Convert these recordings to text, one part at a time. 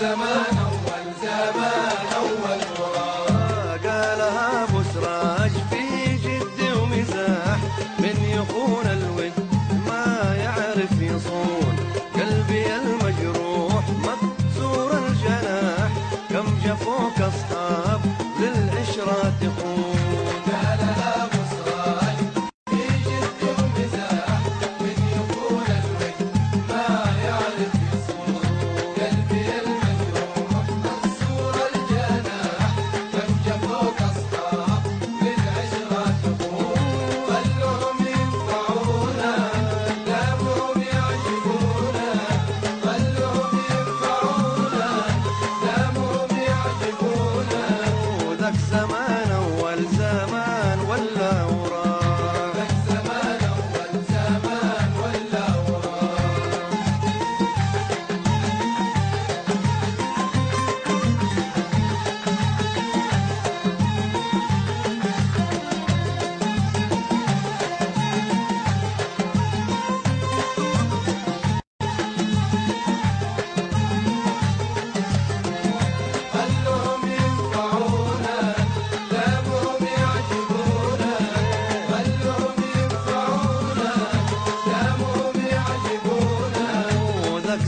زمان أول زمان أول ورا. قالها أبو سراج في جد ومزاح، من يخون الود ما يعرف يصون، قلبي المجروح مكسور الجناح، كم جفوك أصحاب للعشرة تخون. زمان أول زمان ولا وراه، ذاك زمان أول زمان ولا وراه.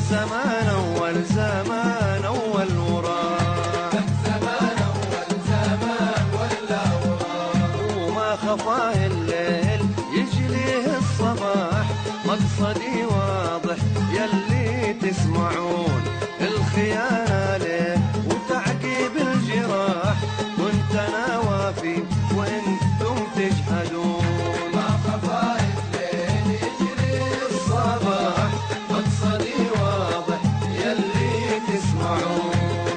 زمان أول زمان أول وراه، ذاك زمان أول زمان ولا وراه. وما خفاه الليل يجليه الصباح، مقصدي واضح يلي تسمعون، الخيانة ليه وتعقيب الجراح، كنت أنا وافي وانتم تجحدون. ما خفاه الليل يجليه الصباح، مقصدي واضح يلي تسمعون،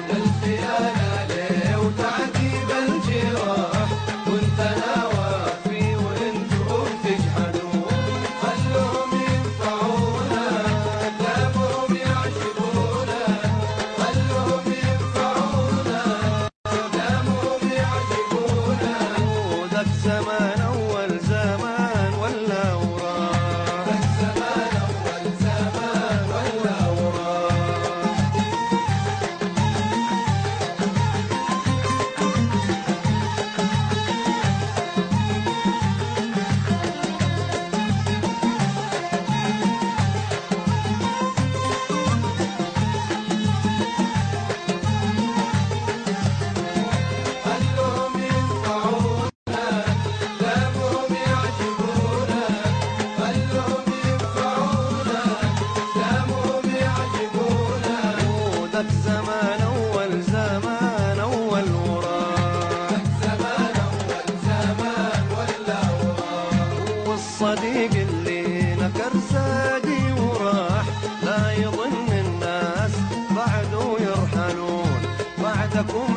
الخيانة ليه وتعذيب الجراح، كنت أنا وافي وانتم تجحدون. خلوهم ينفعونا دامهم يعجبونا، خلوهم ينفعونا دامهم يعجبونا. ذاك زمان أول زمان ولا وراه، ذاك زمان أول زمان ولا وراه. خلوهم ينفعونا دامهم يعجبونا، خلوهم ينفعونا دامهم يعجبونا. ذاك زمان أول زمان أول وراه، ذاك زمان أول زمان ولا وراه. والصديق اللي نكر زادي وراح، لا يظن الناس بعده يرحلون، بعدكم